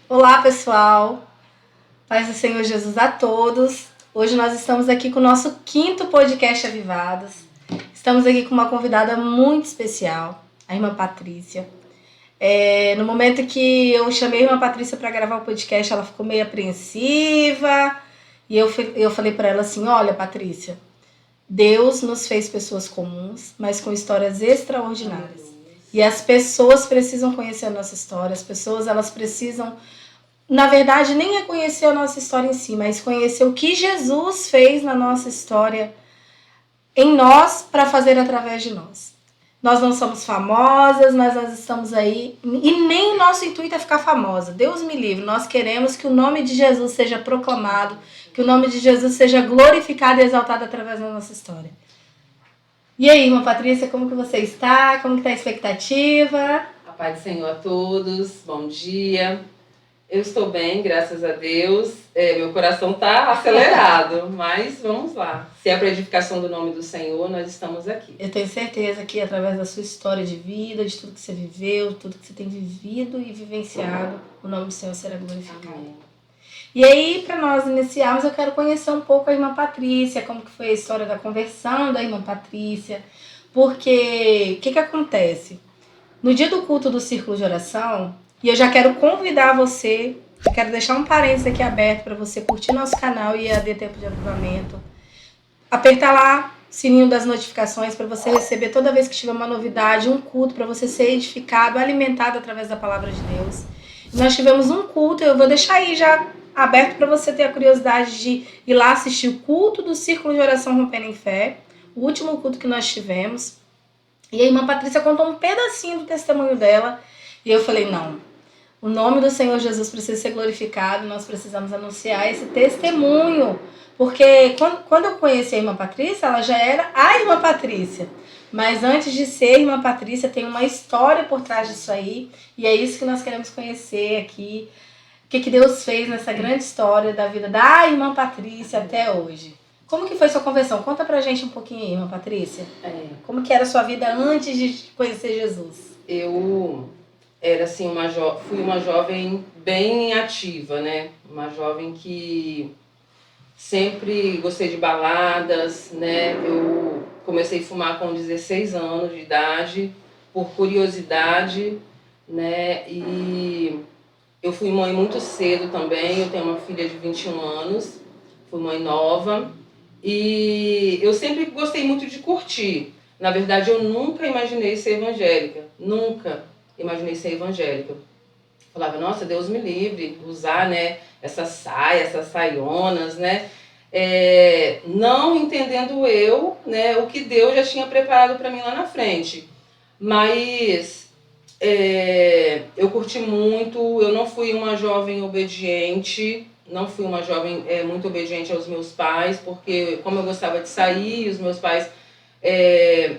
Olá, pessoal. Paz do Senhor Jesus a todos. Hoje nós estamos aqui com o nosso quinto podcast Avivados. Estamos aqui com uma convidada muito especial, a irmã Patrícia. No momento que eu chamei a irmã Patrícia para gravar o podcast, ela ficou meio apreensiva. E eu falei para ela assim, olha, Patrícia, Deus nos fez pessoas comuns, mas com histórias extraordinárias. E as pessoas precisam conhecer a nossa história, as pessoas elas precisam, na verdade, nem é conhecer a nossa história em si, mas conhecer o que Jesus fez na nossa história, em nós, para fazer através de nós. Nós não somos famosas, mas nós estamos aí, e nem o nosso intuito é ficar famosa. Deus me livre, nós queremos que o nome de Jesus seja proclamado, que o nome de Jesus seja glorificado e exaltado através da nossa história. E aí, irmã Patrícia, como que você está? Como que está a expectativa? A paz do Senhor a todos, bom dia. Eu estou bem, graças a Deus. Meu coração está acelerado, mas vamos lá. Se é para a edificação do nome do Senhor, nós estamos aqui. Eu tenho certeza que através da sua história de vida, de tudo que você viveu, tudo que você tem vivido e vivenciado, o nome do Senhor será glorificado. Amém. E aí, para nós iniciarmos, eu quero conhecer um pouco a irmã Patrícia, como que foi a história da conversão da irmã Patrícia, porque o que acontece? No dia do culto do Círculo de Oração, e eu já quero convidar você, eu quero deixar um parênteses aqui aberto para você curtir nosso canal e IAD Tempo de Avivamento, apertar lá o sininho das notificações para você receber toda vez que tiver uma novidade, um culto, para você ser edificado, alimentado através da palavra de Deus. Nós tivemos um culto, eu vou deixar aí já aberto para você ter a curiosidade de ir lá assistir o culto do Círculo de Oração Rompendo em Fé, o último culto que nós tivemos. E a irmã Patrícia contou um pedacinho do testemunho dela, e eu falei, não, o nome do Senhor Jesus precisa ser glorificado, nós precisamos anunciar esse testemunho, porque quando eu conheci a irmã Patrícia, ela já era a irmã Patrícia. Mas antes de ser irmã Patrícia, tem uma história por trás disso aí, e é isso que nós queremos conhecer aqui. O que Deus fez nessa grande história da vida da irmã Patrícia até hoje. Como que foi sua conversão? Conta pra gente um pouquinho aí, irmã Patrícia. Como que era a sua vida antes de conhecer Jesus? Eu era assim, fui uma jovem bem ativa, né? Uma jovem que sempre gostei de baladas, né? Eu comecei a fumar com 16 anos de idade, por curiosidade, né? E eu fui mãe muito cedo também, eu tenho uma filha de 21 anos, fui mãe nova. E eu sempre gostei muito de curtir. Na verdade, eu nunca imaginei ser evangélica. Nunca imaginei ser evangélica. Falava, nossa, Deus me livre, usar, né, essa saia, essas saionas, né? Não entendendo eu, né, o que Deus já tinha preparado para mim lá na frente. Mas eu curti muito, eu não fui uma jovem obediente, não fui uma jovem muito obediente aos meus pais, porque como eu gostava de sair, os meus pais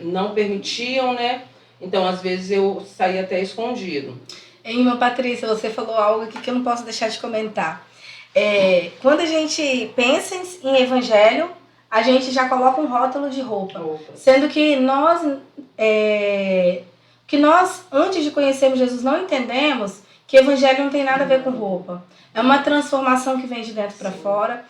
não permitiam, né? Então, às vezes, eu saía até escondido. Irmã Patrícia, você falou algo aqui que eu não posso deixar de comentar. Quando a gente pensa em evangelho, a gente já coloca um rótulo de roupa. Sendo que nós, antes de conhecermos Jesus, não entendemos que evangelho não tem nada a ver com roupa. É uma transformação que vem de dentro para fora.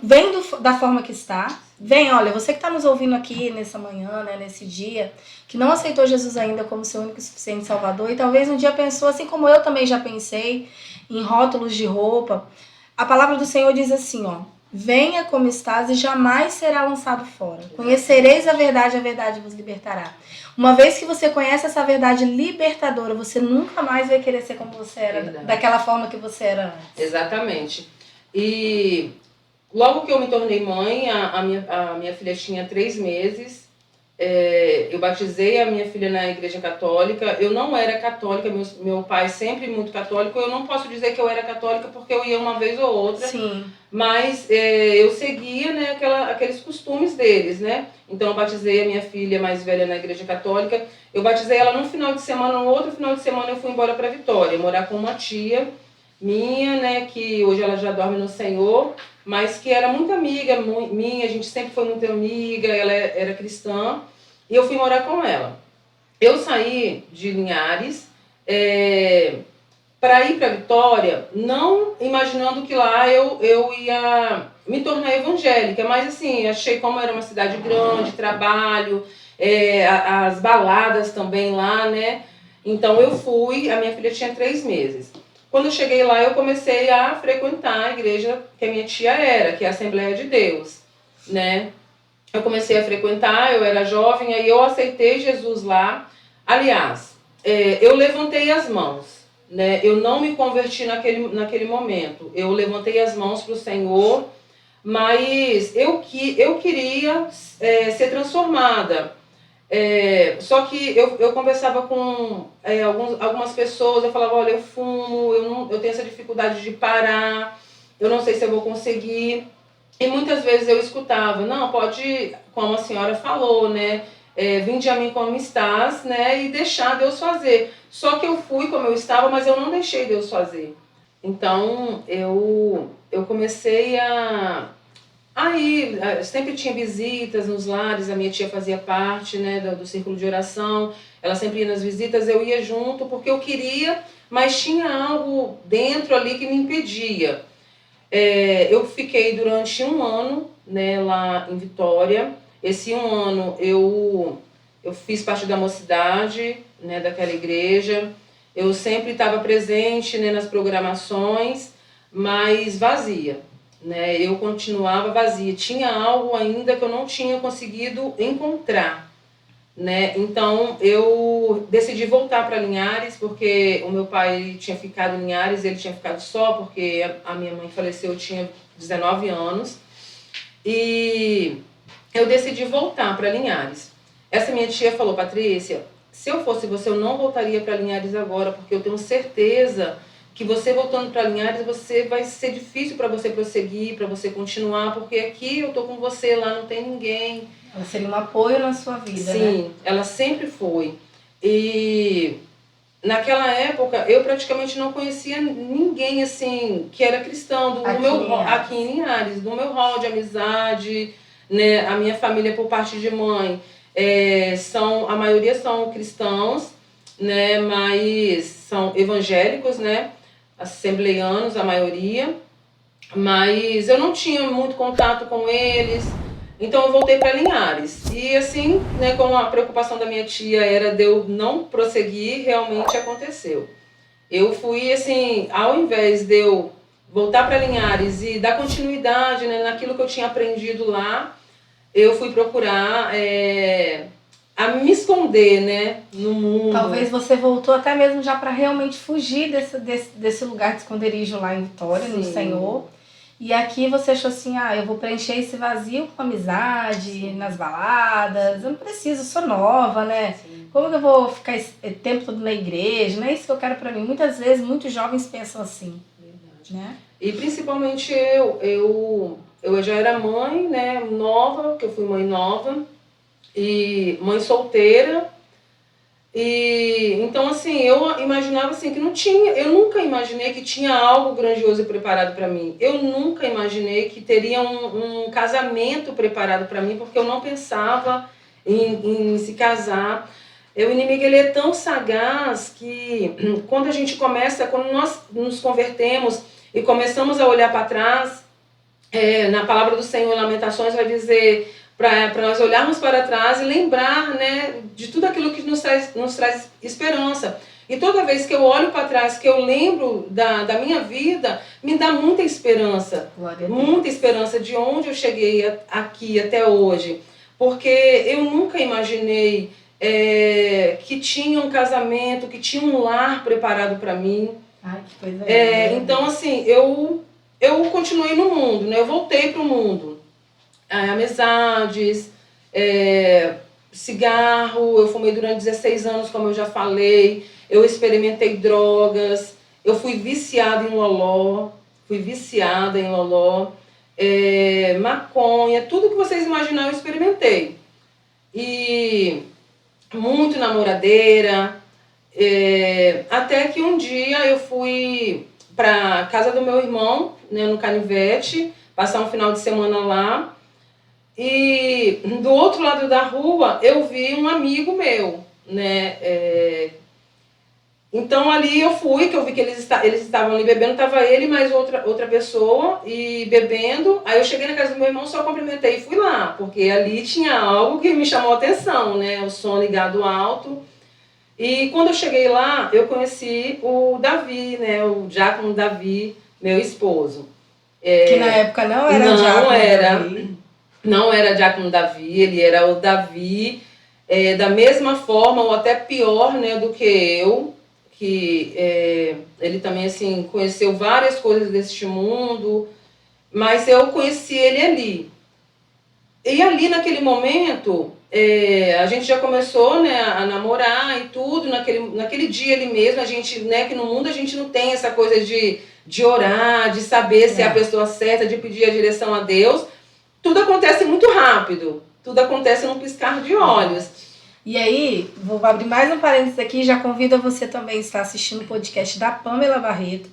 Vem da forma que está. Vem, olha, você que está nos ouvindo aqui nessa manhã, né, nesse dia, que não aceitou Jesus ainda como seu único e suficiente Salvador, e talvez um dia pensou, assim como eu também já pensei, em rótulos de roupa. A palavra do Senhor diz assim, ó, venha como estás e jamais será lançado fora. Conhecereis a verdade vos libertará. Uma vez que você conhece essa verdade libertadora, você nunca mais vai querer ser como você era, daquela forma que você era antes. Exatamente. E logo que eu me tornei mãe, a minha filha tinha 3 meses, eu batizei a minha filha na igreja católica. Eu não era católica, meu pai sempre muito católico. Eu não posso dizer que eu era católica porque eu ia uma vez ou outra. Sim. Mas eu seguia, né, aqueles costumes deles, né? Então eu batizei a minha filha mais velha na igreja católica. Eu batizei ela num final de semana, no outro final de semana eu fui embora para Vitória, morar com uma tia minha, né, que hoje ela já dorme no Senhor, mas que era muito amiga minha, a gente sempre foi muito amiga, ela era cristã, e eu fui morar com ela. Eu saí de Linhares, para ir para Vitória, não imaginando que lá eu ia me tornar evangélica, mas assim, achei como era uma cidade grande, trabalho, as baladas também lá, né? Então eu fui, a minha filha tinha 3 meses. Quando eu cheguei lá, eu comecei a frequentar a igreja que a minha tia era, que é a Assembleia de Deus, né? Eu comecei a frequentar, eu era jovem, aí eu aceitei Jesus lá. Aliás, eu levantei as mãos, né? Eu não me converti naquele momento. Eu levantei as mãos para o Senhor, mas eu queria ser transformada. Só que eu conversava com algumas pessoas, eu falava, olha, eu fumo, eu tenho essa dificuldade de parar, eu não sei se eu vou conseguir. E muitas vezes eu escutava, não, pode, como a senhora falou, né? Vinde a mim como estás, né? E deixar Deus fazer. Só que eu fui como eu estava, mas eu não deixei Deus fazer. Então eu comecei aí sempre tinha visitas nos lares, a minha tia fazia parte, né, do círculo de oração, ela sempre ia nas visitas, eu ia junto porque eu queria, mas tinha algo dentro ali que me impedia. Eu fiquei durante 1 ano, né, lá em Vitória. Esse 1 ano eu fiz parte da mocidade, né, daquela igreja. Eu sempre estava presente, né, nas programações, mas vazia, né? Eu continuava vazia. Tinha algo ainda que eu não tinha conseguido encontrar, né? Então eu decidi voltar para Linhares, porque o meu pai tinha ficado em Linhares, ele tinha ficado só, porque a minha mãe faleceu, eu tinha 19 anos. E eu decidi voltar para Linhares. Essa minha tia falou, Patrícia, se eu fosse você, eu não voltaria para Linhares agora, porque eu tenho certeza que você voltando para Linhares, vai ser difícil para você prosseguir, para você continuar, porque aqui eu tô com você, lá não tem ninguém. Ela seria um apoio na sua vida, né? Sim, ela sempre foi. E naquela época eu praticamente não conhecia ninguém assim que era cristão aqui em Linhares, do meu hall de amizade, né? A minha família por parte de mãe a maioria são cristãos, né? Mas são evangélicos, né? Assembleianos a maioria, mas eu não tinha muito contato com eles. Então eu voltei para Linhares. E assim, né, como a preocupação da minha tia era de eu não prosseguir, realmente aconteceu. Eu fui assim, ao invés de eu voltar para Linhares e dar continuidade, né, naquilo que eu tinha aprendido lá, eu fui procurar a me esconder, né, no mundo. Talvez você voltou até mesmo já para realmente fugir desse lugar de esconderijo lá em Vitória, Sim. no Senhor. E aqui você achou assim, eu vou preencher esse vazio com amizade, Sim. nas baladas, eu não preciso, sou nova, né? Sim. Como que eu vou ficar esse tempo todo na igreja? Não é isso que eu quero para mim. Muitas vezes, muitos jovens pensam assim. Verdade. Né? E principalmente eu já era mãe, né, nova, que eu fui mãe nova, e mãe solteira. E então assim, eu imaginava assim que eu nunca imaginei que tinha algo grandioso preparado para mim. Eu nunca imaginei que teria um casamento preparado para mim, porque eu não pensava em se casar. O inimigo ele é tão sagaz que quando nós nos convertemos e começamos a olhar para trás, na palavra do Senhor, em Lamentações, vai dizer para nós olharmos para trás e lembrar, né, de tudo aquilo que nos traz esperança. E toda vez que eu olho para trás, que eu lembro da minha vida, me dá muita esperança. Muita esperança de onde eu cheguei aqui até hoje. Porque eu nunca imaginei que tinha um casamento, que tinha um lar preparado para mim. Ai, que coisa então, assim, eu continuei no mundo, né? Eu voltei para o mundo. Amizades, cigarro, eu fumei durante 16 anos, como eu já falei, eu experimentei drogas, eu fui viciada em loló, maconha, tudo que vocês imaginarem eu experimentei. E muito namoradeira, até que um dia eu fui para casa do meu irmão, né, no Canivete, passar um final de semana lá. E do outro lado da rua eu vi um amigo meu, né? Então ali eu fui, que eu vi que eles estavam ali bebendo, tava ele mais outra pessoa e bebendo. Aí eu cheguei na casa do meu irmão, só cumprimentei e fui lá, porque ali tinha algo que me chamou a atenção, né? O som ligado alto. E quando eu cheguei lá, eu conheci o Davi, né? O diácono Davi, meu esposo. Que na época não era diácono Davi. Não era diácono Davi, ele era o Davi da mesma forma ou até pior, né, do que eu, que ele também assim conheceu várias coisas deste mundo, mas eu conheci ele ali. E ali naquele momento a gente já começou, né, a namorar e tudo, naquele dia ali mesmo, a gente, né, que no mundo a gente não tem essa coisa de orar, de saber se é a pessoa certa, de pedir a direção a Deus. Tudo acontece muito rápido, tudo acontece num piscar de olhos. E aí, vou abrir mais um parênteses aqui, já convido a você também a estar assistindo o podcast da Pamela Barreto,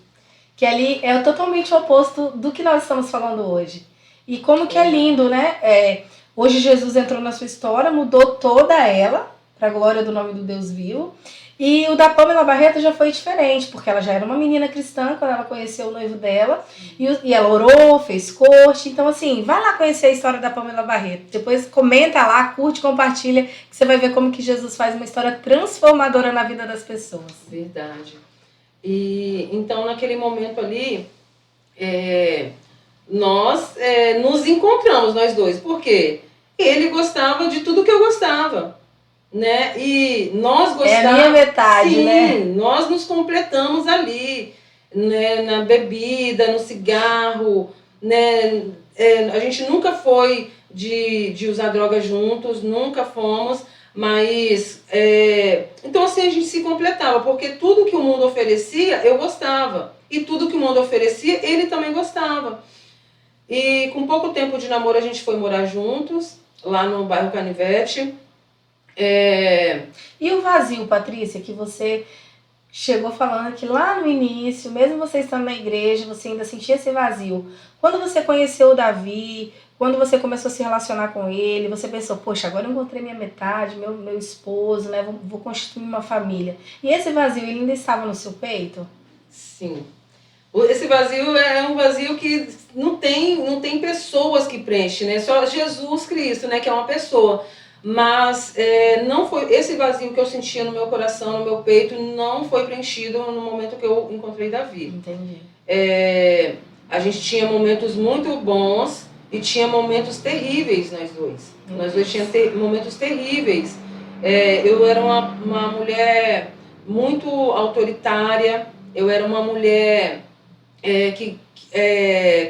que ali é totalmente o oposto do que nós estamos falando hoje. E como que é lindo, né? Hoje Jesus entrou na sua história, mudou toda ela, para a glória do nome do Deus vivo. E o da Barreto já foi diferente, porque ela já era uma menina cristã quando ela conheceu o noivo dela. E ela orou, fez corte. Então, assim, vai lá conhecer a história da Pamela Barreto. Depois comenta lá, curte, compartilha, que você vai ver como que Jesus faz uma história transformadora na vida das pessoas. Verdade. E então, naquele momento ali, nós nos encontramos, nós dois. Por quê? Ele gostava de tudo que eu gostava. Né? E nós gostávamos. É a minha metade, sim, né? Nós nos completamos ali, né? Na bebida, no cigarro, né? A gente nunca foi de usar drogas juntos, nunca fomos, mas então assim a gente se completava, porque tudo que o mundo oferecia eu gostava, e tudo que o mundo oferecia ele também gostava. E com pouco tempo de namoro a gente foi morar juntos, lá no bairro Canivete. E o vazio, Patrícia, que você chegou falando que lá no início, mesmo você estando na igreja, você ainda sentia esse vazio. Quando você conheceu o Davi, quando você começou a se relacionar com ele, você pensou, poxa, agora eu encontrei minha metade, meu esposo, né? Vou constituir uma família. E esse vazio, ele ainda estava no seu peito? Sim. Esse vazio é um vazio que não tem pessoas que preenchem, né? Só Jesus Cristo, né? Que é uma pessoa. Mas não foi esse vazio que eu sentia no meu coração, no meu peito, não foi preenchido no momento que eu encontrei Davi. Entendi. A gente tinha momentos muito bons e tinha momentos terríveis nós dois. Nós dois tínhamos momentos terríveis. Eu era uma mulher muito autoritária, eu era uma mulher que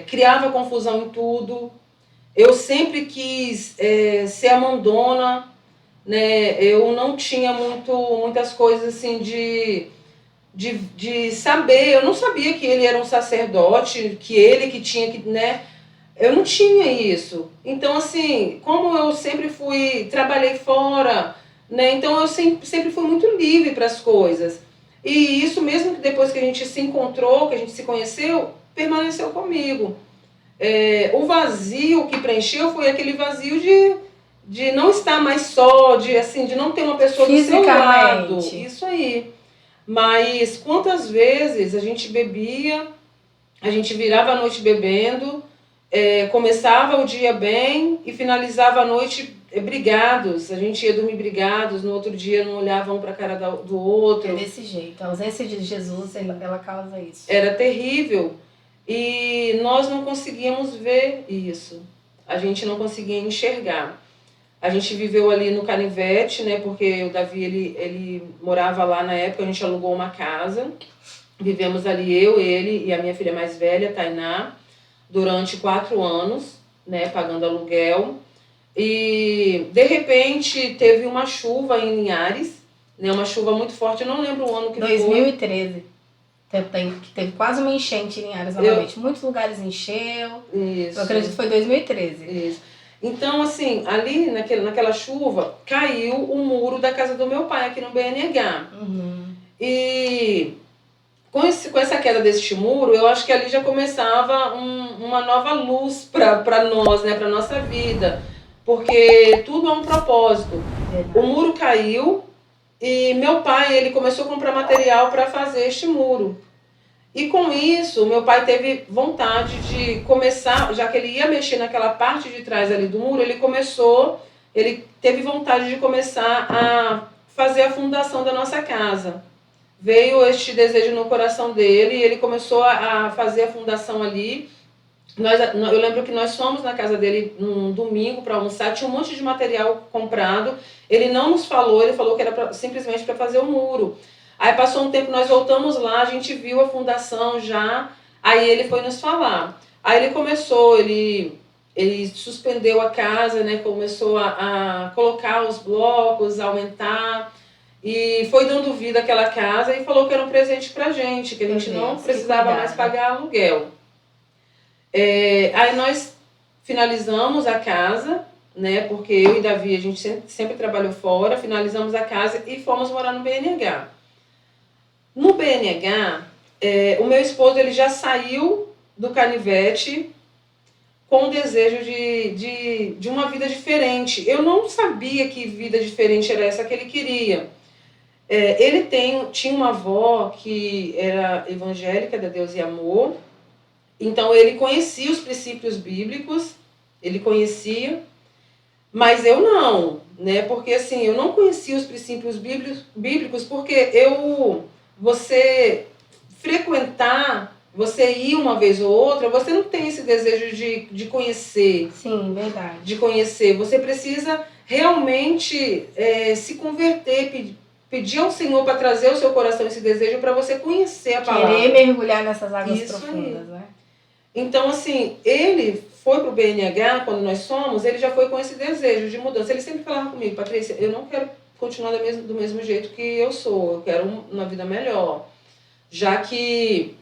criava confusão em tudo. Eu sempre quis ser a mandona, né? Eu não tinha muitas coisas assim de saber. Eu não sabia que ele era um sacerdote, que ele que tinha que, né? Eu não tinha isso. Então, assim, como eu sempre trabalhei fora, né? Então eu sempre fui muito livre para as coisas. E isso mesmo que depois que a gente se encontrou, que a gente se conheceu, permaneceu comigo. O vazio que preencheu foi aquele vazio de não estar mais só, de não ter uma pessoa do seu lado. Isso aí. Mas quantas vezes a gente bebia, a gente virava a noite bebendo, começava o dia bem e finalizava a noite brigados. A gente ia dormir brigados, no outro dia não olhava um para a cara do outro. É desse jeito. A ausência de Jesus, ela causa isso. Era terrível. E nós não conseguíamos ver isso. A gente não conseguia enxergar. A gente viveu ali no Canivete, né? Porque o Davi, ele morava lá na época, a gente alugou uma casa. Vivemos ali eu, ele e a minha filha mais velha, Tainá, durante 4 anos, né? Pagando aluguel. E, de repente, teve uma chuva em Linhares, né? Uma chuva muito forte, eu não lembro o ano que 2013. Que teve quase uma enchente em Linhares novamente. Muitos lugares encheu. Isso. Eu acredito que foi 2013. Isso. Então, assim, ali naquela chuva, caiu o muro da casa do meu pai aqui no BNH. Uhum. E com essa queda deste muro, eu acho que ali já começava uma nova luz para nós, né, para nossa vida. Porque tudo é um propósito. Verdade. O muro caiu E meu pai, ele começou a comprar material para fazer este muro. E com isso, meu pai teve vontade de começar, já que ele ia mexer naquela parte de trás ali do muro, ele teve vontade de começar a fazer a fundação da nossa casa. Veio este desejo no coração dele e ele começou a fazer a fundação ali. Eu lembro que nós fomos na casa dele num domingo para almoçar, tinha um monte de material comprado. Ele não nos falou, ele falou que era simplesmente para fazer o muro. Aí passou um tempo, nós voltamos lá, a gente viu a fundação já, aí ele foi nos falar. Aí ele começou, ele suspendeu a casa, né, começou a colocar os blocos, a aumentar, e foi dando vida àquela casa e falou que era um presente pra gente, que a gente não precisava mais pagar aluguel. Aí nós finalizamos a casa, né, porque eu e Davi, a gente sempre trabalhou fora, finalizamos a casa e fomos morar no BNH. No BNH, o meu esposo ele já saiu do canivete com o desejo de uma vida diferente. Eu não sabia que vida diferente era essa que ele queria. Ele tinha uma avó que era evangélica, da Deus e Amor. Então ele conhecia os princípios bíblicos, ele conhecia, mas eu não, né? Porque assim, eu não conhecia os princípios bíblicos porque você frequentar, você ir uma vez ou outra, você não tem esse desejo de conhecer. Sim, verdade. De conhecer. Você precisa realmente se converter, pedir ao Senhor para trazer ao seu coração esse desejo para você conhecer a palavra. Querer mergulhar nessas águas profundas, aí. né? Então, assim, ele foi pro BNH, quando nós fomos, ele já foi com esse desejo de mudança. Ele sempre falava comigo, Patrícia, eu não quero continuar do mesmo jeito que eu sou, eu quero uma vida melhor. Já que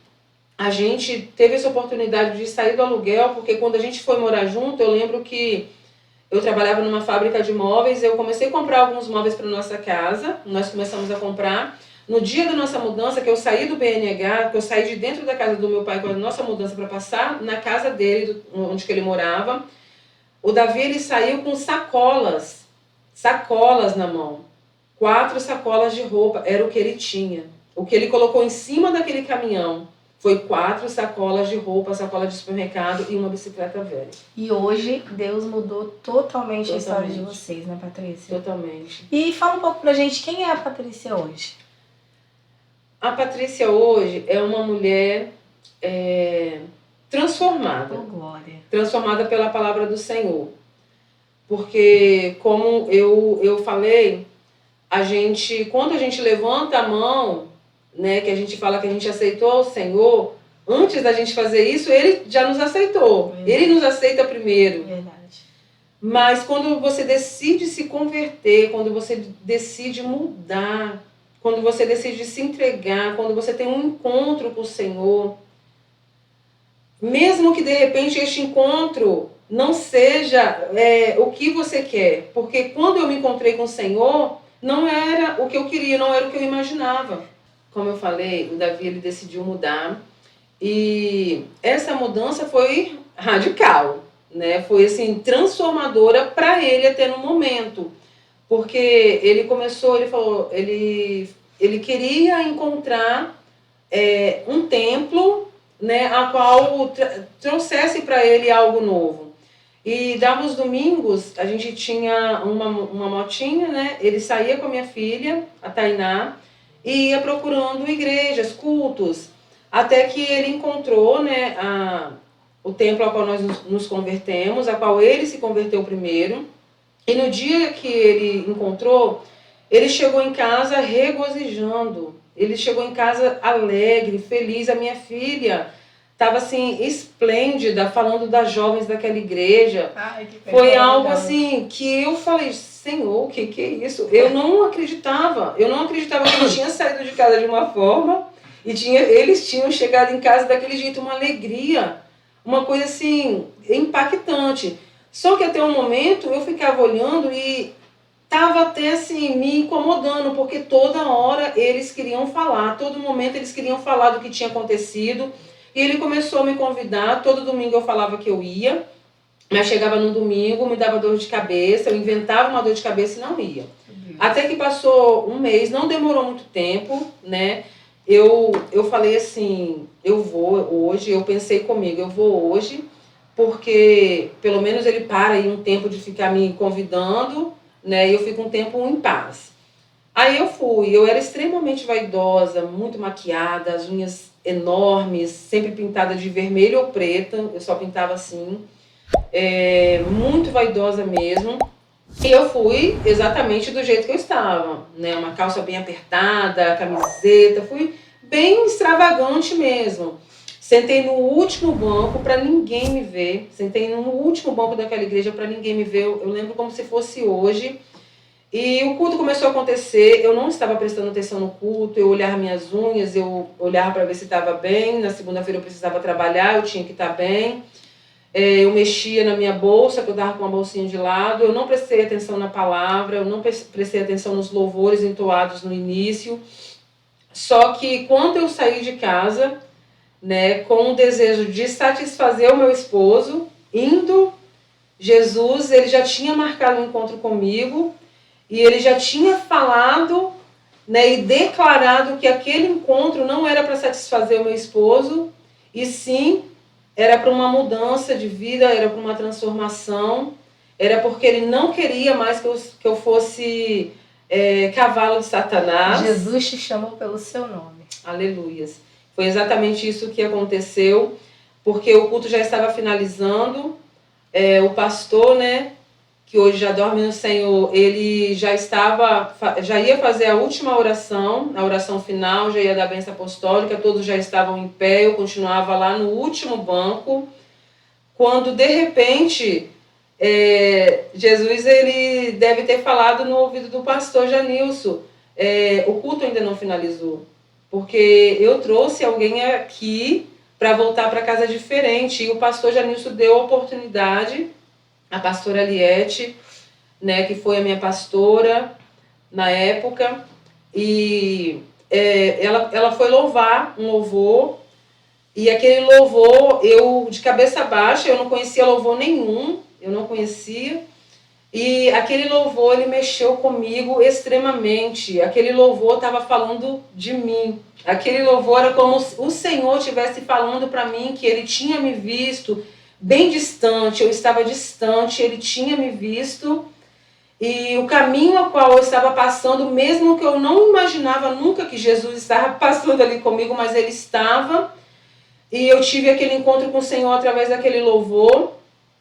a gente teve essa oportunidade de sair do aluguel, porque quando a gente foi morar junto, eu lembro que eu trabalhava numa fábrica de móveis, eu comecei a comprar alguns móveis para nossa casa, nós começamos a comprar. No dia da nossa mudança, que eu saí do BNH, que eu saí de dentro da casa do meu pai com a nossa mudança para passar na casa dele, onde que ele morava, o Davi ele saiu com sacolas na mão. 4 sacolas de roupa, era o que ele tinha. O que ele colocou em cima daquele caminhão foi 4 sacolas de roupa, sacola de supermercado e uma bicicleta velha. E hoje Deus mudou totalmente a história de vocês, né, Patrícia? Totalmente. E fala um pouco pra gente, quem é a Patrícia hoje? A Patrícia hoje é uma mulher transformada. Oh, glória. Transformada pela palavra do Senhor. Porque, como eu falei, quando a gente levanta a mão, né, que a gente fala que a gente aceitou o Senhor, antes da gente fazer isso, Ele já nos aceitou. Verdade. Ele nos aceita primeiro. Verdade. Mas quando você decide se converter, quando você decide mudar, quando você decide se entregar, quando você tem um encontro com o Senhor, mesmo que de repente este encontro não seja o que você quer, porque quando eu me encontrei com o Senhor, não era o que eu queria, não era o que eu imaginava. Como eu falei, o Davi ele decidiu mudar e essa mudança foi radical, né? Foi assim transformadora para ele até no momento. Porque ele falou, ele queria encontrar um templo, né, a qual trouxesse para ele algo novo. E dava os domingos, a gente tinha uma motinha, né? Ele saía com a minha filha, a Tainá, e ia procurando igrejas, cultos, até que ele encontrou, né, o templo ao qual nós nos convertemos, a qual ele se converteu primeiro. E no dia que ele encontrou, ele chegou em casa regozijando. Ele chegou em casa alegre, feliz. A minha filha estava assim, esplêndida, falando das jovens daquela igreja. Ai, que foi algo assim que eu falei, Senhor, o que é isso? Eu não acreditava. Eu não acreditava que ele tinha saído de casa de uma forma e eles tinham chegado em casa daquele jeito, uma alegria, uma coisa assim, impactante. Só que até um momento eu ficava olhando e estava até assim me incomodando, porque toda hora eles queriam falar, todo momento eles queriam falar do que tinha acontecido. E ele começou a me convidar, todo domingo eu falava que eu ia, mas chegava no domingo, me dava dor de cabeça, eu inventava uma dor de cabeça e não ia. Até que passou um mês, não demorou muito tempo, né? Eu falei assim, eu vou hoje, eu pensei comigo, eu vou hoje, porque pelo menos ele para aí um tempo de ficar me convidando, né? E eu fico um tempo em paz. Aí eu fui, eu era extremamente vaidosa, muito maquiada, as unhas enormes, sempre pintada de vermelho ou preta, eu só pintava assim, muito vaidosa mesmo. E eu fui exatamente do jeito que eu estava, né? Uma calça bem apertada, camiseta, fui bem extravagante mesmo. Sentei no último banco para ninguém me ver, sentei no último banco daquela igreja para ninguém me ver, eu lembro como se fosse hoje. E o culto começou a acontecer, eu não estava prestando atenção no culto, eu olhava minhas unhas, eu olhava para ver se estava bem, na segunda-feira eu precisava trabalhar, eu tinha que estar bem. Eu mexia na minha bolsa, que eu estava com uma bolsinha de lado, eu não prestei atenção na palavra, eu não prestei atenção nos louvores entoados no início. Só que quando eu saí de casa, né, com o desejo de satisfazer o meu esposo, Jesus, ele já tinha marcado um encontro comigo, e ele já tinha falado, né, e declarado que aquele encontro não era para satisfazer o meu esposo, e sim era para uma mudança de vida, era para uma transformação, era porque ele não queria mais que eu fosse cavalo de Satanás. Jesus te chamou pelo seu nome. Aleluias. Foi exatamente isso que aconteceu, porque o culto já estava finalizando, o pastor, né, que hoje já dorme no Senhor, ele já ia fazer a última oração, a oração final, já ia dar a bênção apostólica, todos já estavam em pé, eu continuava lá no último banco, quando de repente Jesus ele deve ter falado no ouvido do pastor Janilson, o culto ainda não finalizou, porque eu trouxe alguém aqui para voltar para casa diferente, e o pastor Janilson deu a oportunidade, a pastora Liette, né, que foi a minha pastora na época, e ela foi louvar um louvor, e aquele louvor, eu de cabeça baixa, eu não conhecia louvor nenhum, eu não conhecia, e aquele louvor, ele mexeu comigo extremamente, aquele louvor estava falando de mim, aquele louvor era como o Senhor estivesse falando para mim, que ele tinha me visto bem distante, eu estava distante, ele tinha me visto, e o caminho ao qual eu estava passando, mesmo que eu não imaginava nunca que Jesus estava passando ali comigo, mas ele estava, e eu tive aquele encontro com o Senhor através daquele louvor.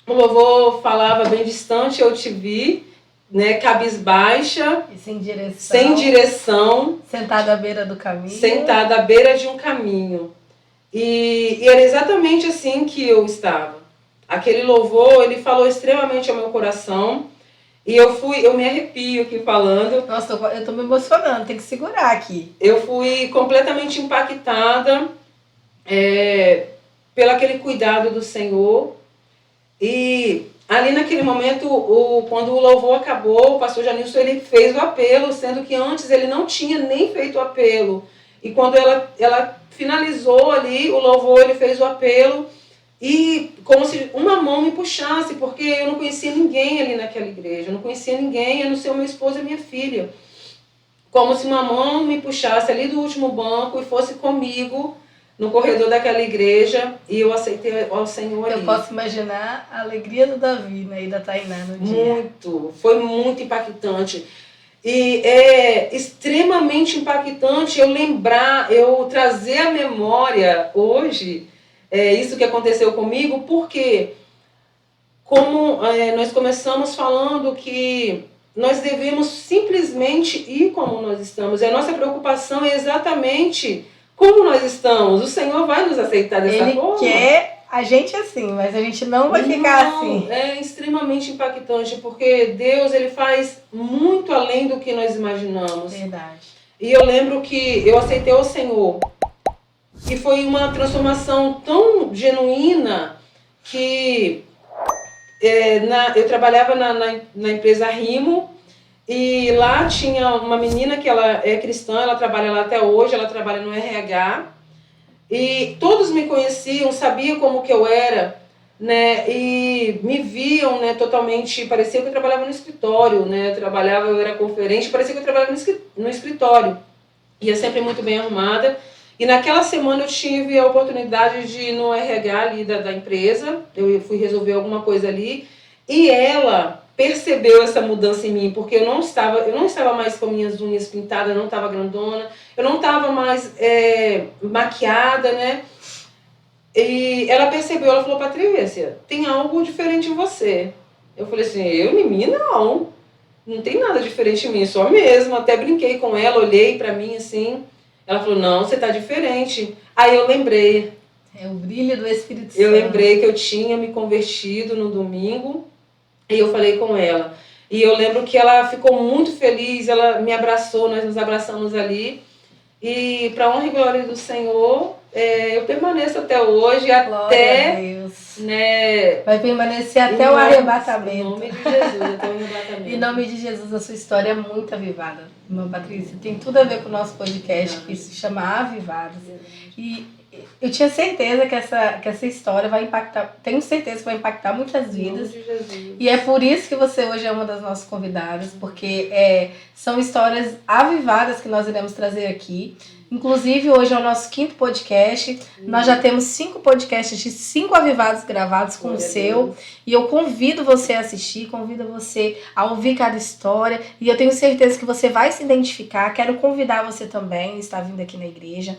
O louvor falava bem distante, eu te vi, né, cabisbaixa, e sem direção, sem direção, sentada à beira do caminho, sentada à beira de um caminho, e era exatamente assim que eu estava. Aquele louvor, ele falou extremamente ao meu coração, e eu me arrepio aqui falando. Nossa, eu tô me emocionando, tem que segurar aqui. Eu fui completamente impactada pelo aquele cuidado do Senhor, e ali naquele momento, quando o louvor acabou, o pastor Janilson ele fez o apelo, sendo que antes ele não tinha nem feito o apelo, e quando ela finalizou ali o louvor, ele fez o apelo, e como se uma mão me puxasse, porque eu não conhecia ninguém ali naquela igreja, eu não conhecia ninguém, a não ser o meu esposo e minha filha. Como se uma mão me puxasse ali do último banco e fosse comigo no corredor daquela igreja, e eu aceitei ao Senhor ali. Eu posso imaginar a alegria do Davi, né, e da Tainá no dia. Muito, foi muito impactante. E é extremamente impactante eu trazer à memória hoje isso que aconteceu comigo, porque como nós começamos falando que nós devemos simplesmente ir como nós estamos. E a nossa preocupação é exatamente como nós estamos. O Senhor vai nos aceitar dessa forma. Ele quer a gente assim, mas a gente não vai ficar assim. É extremamente impactante, porque Deus ele faz muito além do que nós imaginamos. Verdade. E eu lembro que eu aceitei o Senhor. E foi uma transformação tão genuína que eu trabalhava na empresa Rimo, e lá tinha uma menina que ela é cristã, ela trabalha lá até hoje, ela trabalha no RH, e todos me conheciam, sabiam como que eu era, né? E me viam, né, totalmente, parecia que eu trabalhava no escritório, né? Eu era conferente, parecia que eu trabalhava no escritório. Ia sempre muito bem arrumada. E naquela semana eu tive a oportunidade de ir no RH ali da empresa, eu fui resolver alguma coisa ali, e ela percebeu essa mudança em mim, porque eu não estava mais com minhas unhas pintadas, não estava grandona, eu não estava mais maquiada, né? E ela percebeu, ela falou, Patrícia, tem algo diferente em você. Eu falei assim, eu em mim não tem nada diferente em mim, sou a mesma. Até brinquei com ela, olhei pra mim assim. Ela falou, não, você tá diferente. Aí eu lembrei. É o brilho do Espírito Santo. Eu lembrei que eu tinha me convertido no domingo e eu falei com ela. E eu lembro que ela ficou muito feliz, ela me abraçou, nós nos abraçamos ali. E para honra e glória do Senhor, eu permaneço até hoje, Glória a Deus. Né, vai permanecer até o arrebatamento. Em nome de Jesus, até o arrebatamento. Em nome de Jesus, a sua história é muito avivada, irmã Patrícia. Tem tudo a ver com o nosso podcast, que se chama Avivados. E eu tinha certeza que essa história vai impactar, tenho certeza que vai impactar muitas vidas. Em nome de Jesus. E é por isso que você hoje é uma das nossas convidadas, porque são histórias avivadas que nós iremos trazer aqui. Inclusive, hoje é o nosso 5º podcast. Nós já temos 5 podcasts de 5 avivados gravados com o seu. E eu convido você a assistir, convido você a ouvir cada história. E eu tenho certeza que você vai se identificar. Quero convidar você também, está vindo aqui na igreja,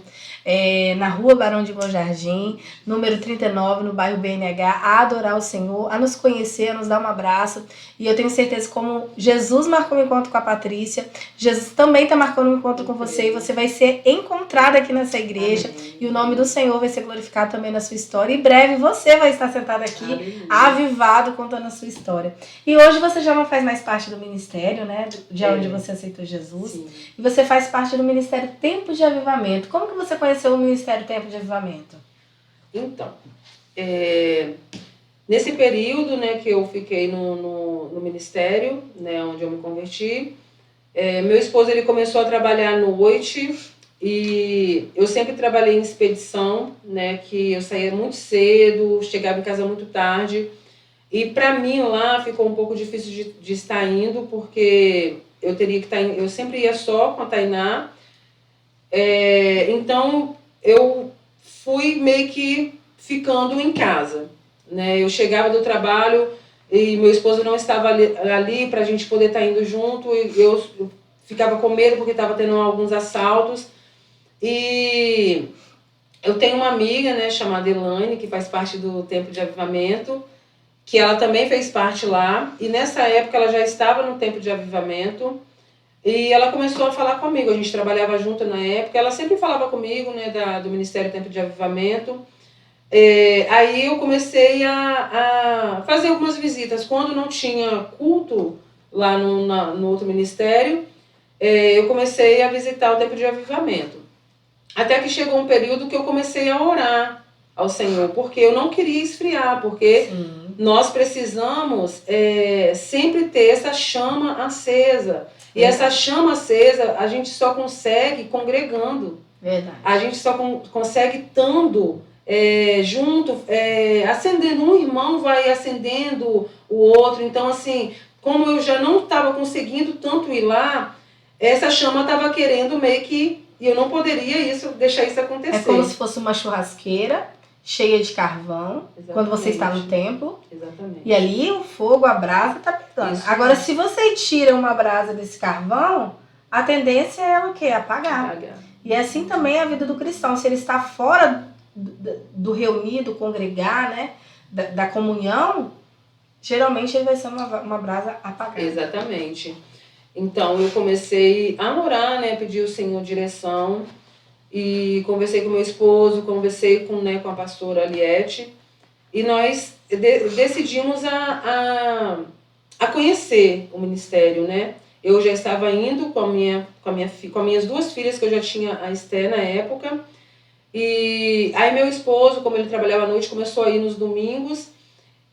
na Rua Barão de Bom Jardim, número 39, no bairro BNH, a adorar o Senhor, a nos conhecer, a nos dar um abraço. E eu tenho certeza que como Jesus marcou um encontro com a Patrícia, Jesus também está marcando um encontro com você. E você vai ser encontrada aqui nessa igreja. Amém. E o nome do Senhor vai ser glorificado também na sua história. Em breve você vai estar sentado aqui, avivado, contando a sua história. E hoje você já não faz mais parte do ministério, né? De onde você aceitou Jesus. Sim. E você faz parte do Ministério Tempo de Avivamento. Como que você conheceu o Ministério Tempo de Avivamento? Então, nesse período, né, que eu fiquei no ministério, né, onde eu me converti, meu esposo ele começou a trabalhar à noite e eu sempre trabalhei em expedição, né, que eu saía muito cedo, chegava em casa muito tarde. E para mim lá ficou um pouco difícil de estar indo, porque eu teria que eu sempre ia só com a Tainá. Então eu fui meio que ficando em casa, né? Eu chegava do trabalho e meu esposo não estava ali para a gente poder estar indo junto, e eu ficava com medo porque estava tendo alguns assaltos. E eu tenho uma amiga, né, chamada Elaine, que faz parte do Tempo de Avivamento, que ela também fez parte lá, e nessa época ela já estava no Tempo de Avivamento, e ela começou a falar comigo, a gente trabalhava junto na época, ela sempre falava comigo, né, do Ministério Tempo de Avivamento. Aí eu comecei a fazer algumas visitas. Quando não tinha culto lá no outro ministério, eu comecei a visitar o Tempo de Avivamento. Até que chegou um período que eu comecei a orar ao Senhor, porque eu não queria esfriar, porque nós precisamos sempre ter essa chama acesa. E essa chama acesa a gente só consegue congregando. Verdade. A gente só consegue estando junto, acendendo. Um irmão vai acendendo o outro. Então, assim, como eu já não estava conseguindo tanto ir lá, essa chama estava querendo meio que... E eu não poderia deixar isso acontecer. É como se fosse uma churrasqueira cheia de carvão. Exatamente. Quando você está no templo. Exatamente. E ali o fogo, a brasa está pegando. Isso. Agora, se você tira uma brasa desse carvão, a tendência é o quê? Apagar. E é assim também a vida do cristão. Se ele está fora do reunir, do congregar, né, da comunhão, geralmente ele vai ser uma brasa apagada. Exatamente. Então eu comecei a orar, né, pedir ao Senhor direção, e conversei com meu esposo, conversei com a pastora Aliette, e nós decidimos a conhecer o ministério, né? Eu já estava indo com as minhas 2 filhas, que eu já tinha a Esté na época, e aí meu esposo, como ele trabalhava à noite, começou a ir nos domingos.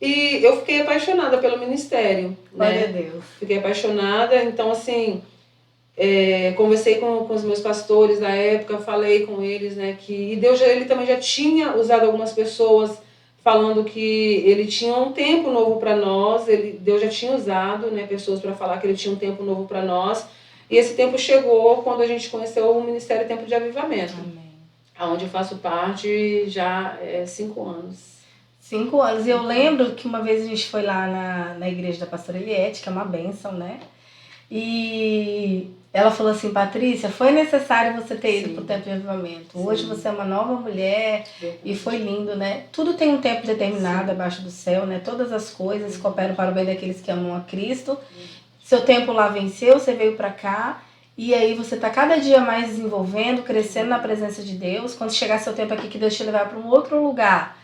E eu fiquei apaixonada pelo ministério. Glória a Deus. Fiquei apaixonada, então assim, conversei com os meus pastores da época, falei com eles, né, que Deus ele também já tinha usado algumas pessoas falando que ele tinha um tempo novo para nós, Deus já tinha usado, né, pessoas para falar que ele tinha um tempo novo para nós, e esse tempo chegou quando a gente conheceu o Ministério Tempo de Avivamento, onde eu faço parte já há 5 anos. 5 anos. E eu lembro que uma vez a gente foi lá na igreja da pastora Eliette, que é uma bênção, né? E ela falou assim, Patrícia, foi necessário você ter ido para o tempo de avivamento. Hoje você é uma nova mulher. E foi lindo, né? Tudo tem um tempo determinado abaixo do céu, né? Todas as coisas cooperam para o bem daqueles que amam a Cristo. Seu tempo lá venceu, você veio para cá. E aí você está cada dia mais desenvolvendo, crescendo na presença de Deus. Quando chegar seu tempo aqui, que Deus te levar para um outro lugar,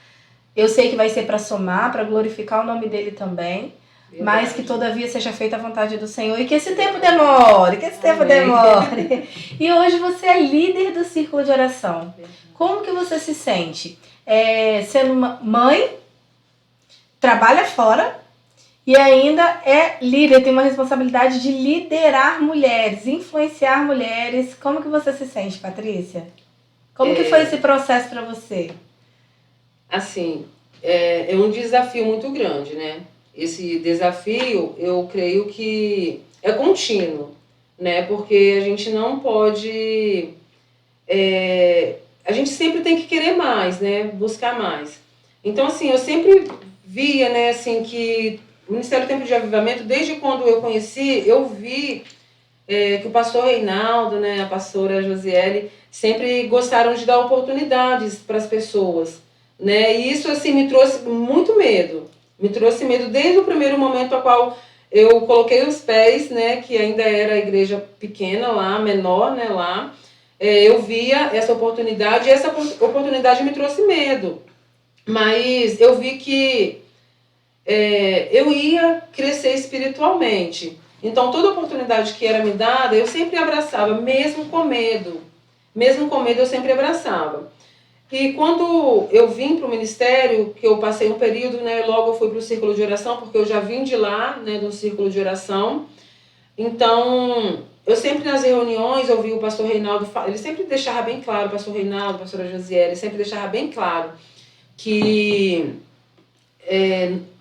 eu sei que vai ser para somar, para glorificar o nome dele também. Verdade. Mas que todavia seja feita a vontade do Senhor e que esse tempo demore, E hoje você é líder do Círculo de Oração. Como que você se sente? Sendo mãe, trabalha fora e ainda é líder, tem uma responsabilidade de liderar mulheres, influenciar mulheres. Como que você se sente, Patrícia? Como que foi esse processo para você? Assim, é um desafio muito grande, né? Esse desafio, eu creio que é contínuo, né? Porque a gente não pode... a gente sempre tem que querer mais, né? Buscar mais. Então, assim, eu sempre via, né, assim, que o Ministério Tempo de Avivamento, desde quando eu conheci, eu vi que o pastor Reinaldo, né, a pastora Josiele, sempre gostaram de dar oportunidades para as pessoas, né? E isso, assim, me trouxe muito medo. Me trouxe medo desde o primeiro momento a qual eu coloquei os pés, né, que ainda era a igreja pequena lá, menor, né, lá. Eu via essa oportunidade e essa oportunidade me trouxe medo. Mas eu vi que eu ia crescer espiritualmente. Então, toda oportunidade que era me dada, eu sempre abraçava, mesmo com medo. Mesmo com medo, eu sempre abraçava. E quando eu vim para o ministério, que eu passei um período, né, logo eu fui para o círculo de oração, porque eu já vim de lá, né, do círculo de oração. Então, eu sempre nas reuniões ouvi o pastor Reinaldo falar, ele sempre deixava bem claro, o pastor Reinaldo, a pastora Josiele, sempre deixava bem claro que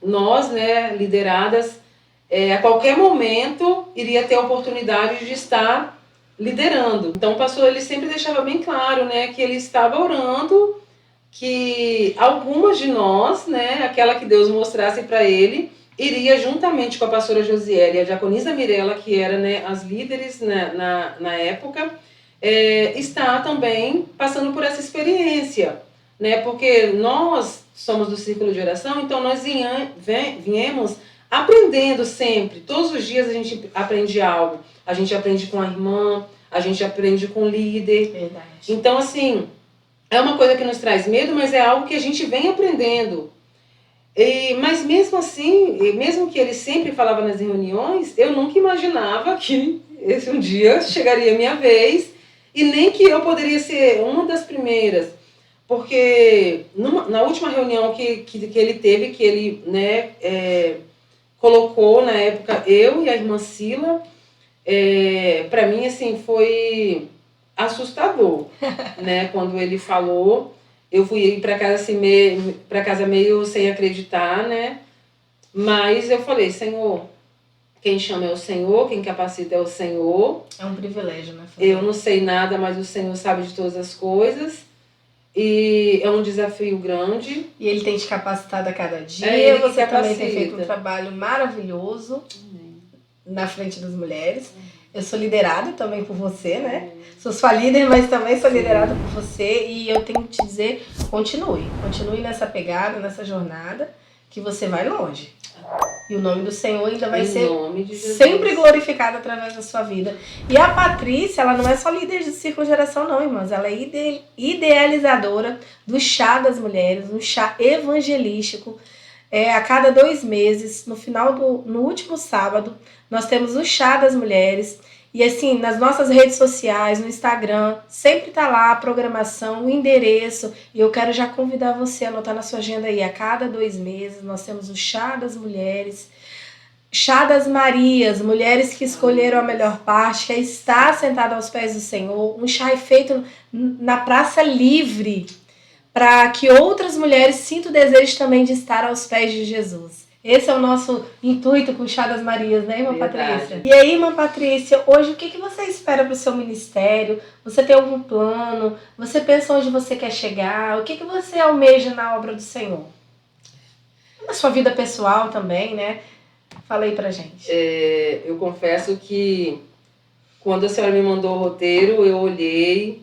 nós, né, lideradas, a qualquer momento iria ter a oportunidade de estar liderando. Então o pastor, ele sempre deixava bem claro, né, que ele estava orando que algumas de nós, né, aquela que Deus mostrasse para ele, iria juntamente com a pastora Josiele e a diaconisa Mirella, que eram, né, as líderes na época, estar também passando por essa experiência, né, porque nós somos do círculo de oração, então nós viemos aprendendo sempre, todos os dias a gente aprende algo, a gente aprende com a irmã, a gente aprende com o líder. Verdade. Então, assim, é uma coisa que nos traz medo, mas é algo que a gente vem aprendendo. Mas mesmo assim, mesmo que ele sempre falava nas reuniões, eu nunca imaginava que esse um dia chegaria a minha vez e nem que eu poderia ser uma das primeiras. Porque na última reunião que ele teve, que ele, né, colocou na época eu e a irmã Sila, para mim, assim, foi assustador, né? Quando ele falou, eu fui para casa assim, meio sem acreditar, né? Mas eu falei, Senhor, quem chama é o Senhor, quem capacita é o Senhor. É um privilégio, né? Eu não sei nada, mas o Senhor sabe de todas as coisas. E é um desafio grande. E ele tem te capacitado a cada dia. Você também tem feito um trabalho maravilhoso na frente das mulheres. Eu sou liderada também por você, né? Sou sua líder, mas também sou liderada por você. E eu tenho que te dizer, continue nessa pegada, nessa jornada, que você vai longe. E o nome do Senhor ainda vai ser sempre glorificado através da sua vida. E a Patrícia, ela não é só líder de círculo de oração, não, irmãs. Ela é idealizadora do Chá das Mulheres, um chá evangelístico. A cada 2 meses, no último sábado, nós temos o Chá das Mulheres. E assim, nas nossas redes sociais, no Instagram, sempre tá lá a programação, o endereço. E eu quero já convidar você a anotar na sua agenda aí. A cada 2 meses, nós temos o Chá das Mulheres, Chá das Marias, mulheres que escolheram a melhor parte, que é estar sentada aos pés do Senhor. Um chá feito na Praça Livre, para que outras mulheres sintam o desejo também de estar aos pés de Jesus. Esse é o nosso intuito com o Chá das Marias, né, irmã Patrícia? E aí, irmã Patrícia, hoje o que você espera para o seu ministério? Você tem algum plano? Você pensa onde você quer chegar? O que você almeja na obra do Senhor? Na sua vida pessoal também, né? Fala aí pra gente. Eu confesso que quando a senhora me mandou o roteiro, eu olhei.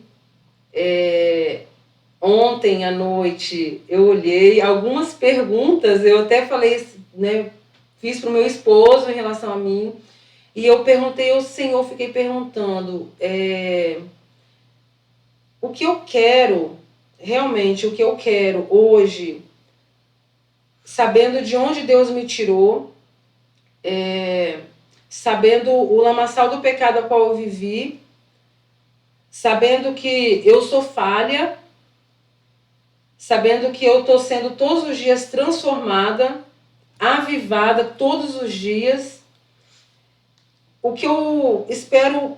Ontem à noite eu olhei algumas perguntas, eu até falei, né, fiz para o meu esposo em relação a mim, e eu perguntei ao Senhor, fiquei perguntando o que eu quero, realmente, o que eu quero hoje, sabendo de onde Deus me tirou, sabendo o lamaçal do pecado a qual eu vivi, sabendo que eu sou falha, sabendo que eu estou sendo todos os dias transformada, avivada todos os dias. O que eu espero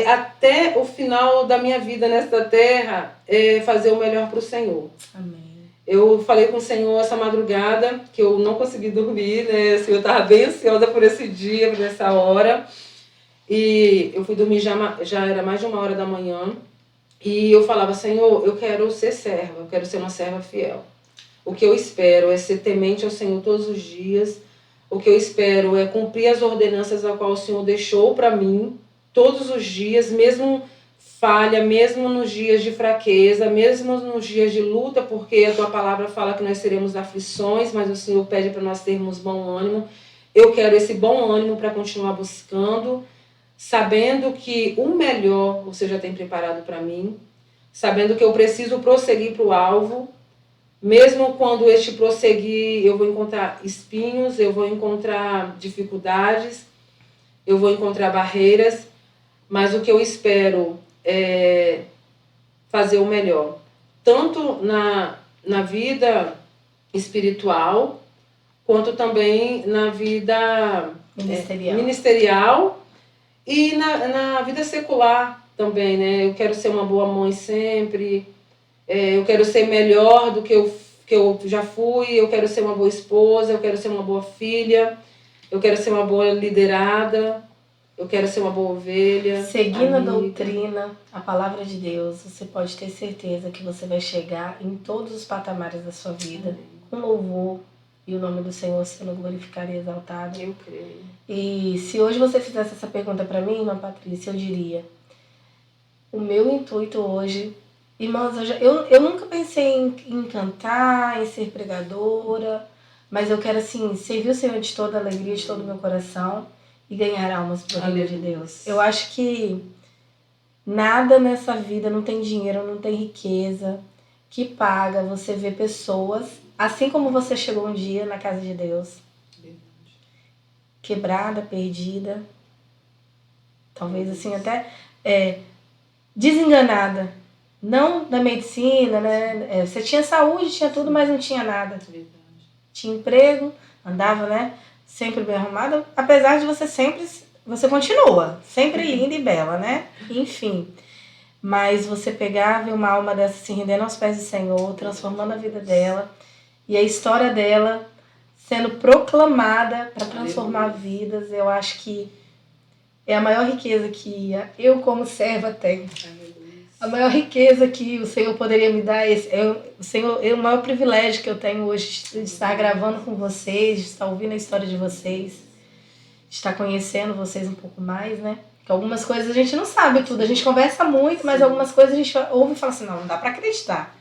até o final da minha vida nesta terra é fazer o melhor para o Senhor. Amém. Eu falei com o Senhor essa madrugada, que eu não consegui dormir, né? Assim, eu estava bem ansiosa por esse dia, por essa hora. E eu fui dormir, já era mais de 1h da manhã. E eu falava, Senhor, eu quero ser serva, eu quero ser uma serva fiel. O que eu espero é ser temente ao Senhor todos os dias. O que eu espero é cumprir as ordenanças a qual o Senhor deixou para mim todos os dias, mesmo falha, mesmo nos dias de fraqueza, mesmo nos dias de luta, porque a tua palavra fala que nós teremos aflições, mas o Senhor pede para nós termos bom ânimo. Eu quero esse bom ânimo para continuar buscando, sabendo que o melhor você já tem preparado para mim, sabendo que eu preciso prosseguir para o alvo, mesmo quando este prosseguir eu vou encontrar espinhos, eu vou encontrar dificuldades, eu vou encontrar barreiras, mas o que eu espero é fazer o melhor, tanto na vida espiritual, quanto também na vida ministerial e na vida secular também, né? Eu quero ser uma boa mãe sempre, eu quero ser melhor do que eu já fui, eu quero ser uma boa esposa, eu quero ser uma boa filha, eu quero ser uma boa liderada, eu quero ser uma boa ovelha. Seguindo a doutrina, a palavra de Deus, você pode ter certeza que você vai chegar em todos os patamares da sua vida, com louvor, e o nome do Senhor sendo glorificado e exaltado. Eu creio. E se hoje você fizesse essa pergunta para mim, irmã Patrícia, eu diria, o meu intuito hoje, irmãos, eu nunca pensei em cantar, em ser pregadora, mas eu quero assim, servir o Senhor de toda a alegria, de todo o meu coração e ganhar almas para o reino de Deus. Eu acho que nada nessa vida, não tem dinheiro, não tem riqueza que paga você ver pessoas, assim como você chegou um dia na casa de Deus, quebrada, perdida, talvez assim até desenganada, não da medicina, né? Você tinha saúde, tinha tudo, mas não tinha nada. Tinha emprego, andava, né? Sempre bem arrumada, apesar de você continua sempre linda e bela, né? Enfim, mas você pegar, ver uma alma dessa se rendendo aos pés do Senhor, transformando a vida dela e a história dela sendo proclamada para transformar vidas, eu acho que é a maior riqueza que eu como serva tenho. A maior riqueza que o Senhor poderia me dar é o maior privilégio que eu tenho hoje de estar gravando com vocês, de estar ouvindo a história de vocês, de estar conhecendo vocês um pouco mais, né? Porque algumas coisas a gente não sabe tudo, a gente conversa muito, mas algumas coisas a gente ouve e fala assim, não dá para acreditar.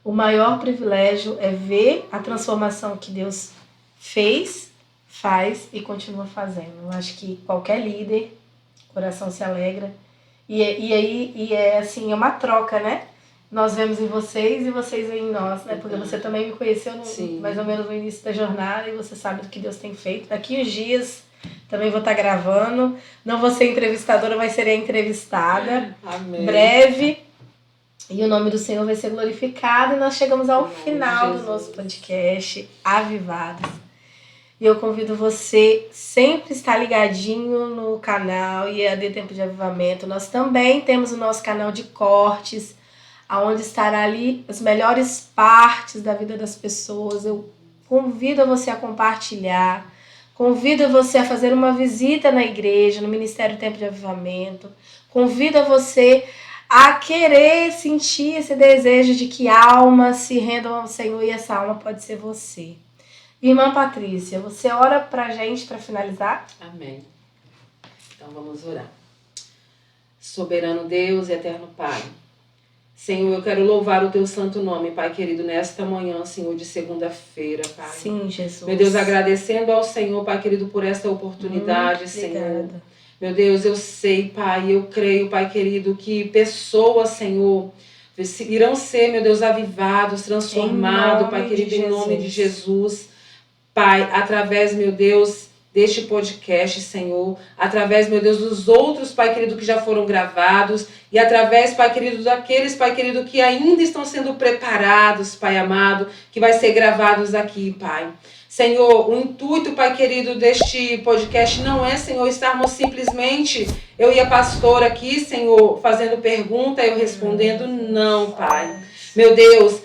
O maior privilégio é ver a transformação que Deus fez, faz e continua fazendo. Eu acho que qualquer líder, coração se alegra. E é assim, é uma troca, né? Nós vemos em vocês e vocês veem em nós, né? Porque você também me conheceu mais ou menos no início da jornada e você sabe do que Deus tem feito. Daqui uns dias também vou estar gravando. Não vou ser entrevistadora, mas serei entrevistada. Amém. Breve. E o nome do Senhor vai ser glorificado. E nós chegamos ao final do nosso podcast, Avivadas. E eu convido você sempre a estar ligadinho no canal EAD Tempo de Avivamento. Nós também temos o nosso canal de cortes, aonde estará ali as melhores partes da vida das pessoas. Eu convido você a compartilhar, convido você a fazer uma visita na igreja, no Ministério Tempo de Avivamento, convido você a querer sentir esse desejo de que almas se rendam ao Senhor, e essa alma pode ser você. Irmã Patrícia, você ora pra gente para finalizar? Amém. Então vamos orar. Soberano Deus e eterno Pai, Senhor, eu quero louvar o teu santo nome, Pai querido, nesta manhã, Senhor, de segunda-feira, Pai. Sim, Jesus. Meu Deus, agradecendo ao Senhor, Pai querido, por esta oportunidade, Senhor. Obrigada. Meu Deus, eu sei, Pai, eu creio, Pai querido, que pessoas, Senhor, irão ser, meu Deus, avivados, transformados, Pai querido, em nome de Jesus. Pai, através, meu Deus, deste podcast, Senhor, através, meu Deus, dos outros, Pai querido, que já foram gravados, e através, Pai querido, daqueles, Pai querido, que ainda estão sendo preparados, Pai amado, que vai ser gravados aqui, Pai. Senhor, o intuito, Pai querido, deste podcast não é, Senhor, estarmos simplesmente, eu e a pastora aqui, Senhor, fazendo pergunta, eu respondendo, não, Pai. Meu Deus,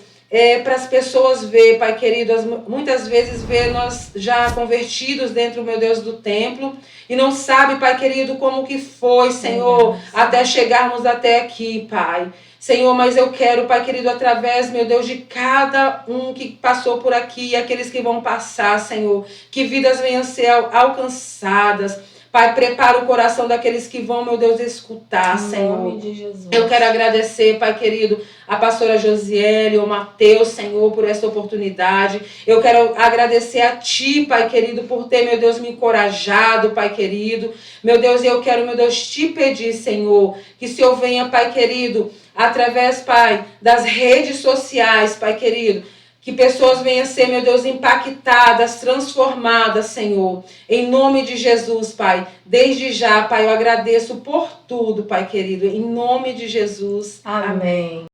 para as pessoas ver, Pai querido, muitas vezes ver nós já convertidos dentro, meu Deus, do templo, e não sabe, Pai querido, como que foi, Senhor, até chegarmos até aqui, Pai. Senhor, mas eu quero, Pai querido, através, meu Deus, de cada um que passou por aqui e aqueles que vão passar, Senhor, que vidas venham ser alcançadas. Pai, prepara o coração daqueles que vão, meu Deus, escutar, Senhor. Em nome de Jesus. Eu quero agradecer, Pai querido, a pastora Josiele, o Mateus, Senhor, por essa oportunidade. Eu quero agradecer a Ti, Pai querido, por ter, meu Deus, me encorajado, Pai querido. Meu Deus, eu quero, meu Deus, te pedir, Senhor, que o Senhor venha, Pai querido, através, Pai, das redes sociais, Pai querido, que pessoas venham ser, meu Deus, impactadas, transformadas, Senhor. Em nome de Jesus, Pai. Desde já, Pai, eu agradeço por tudo, Pai querido. Em nome de Jesus. Amém.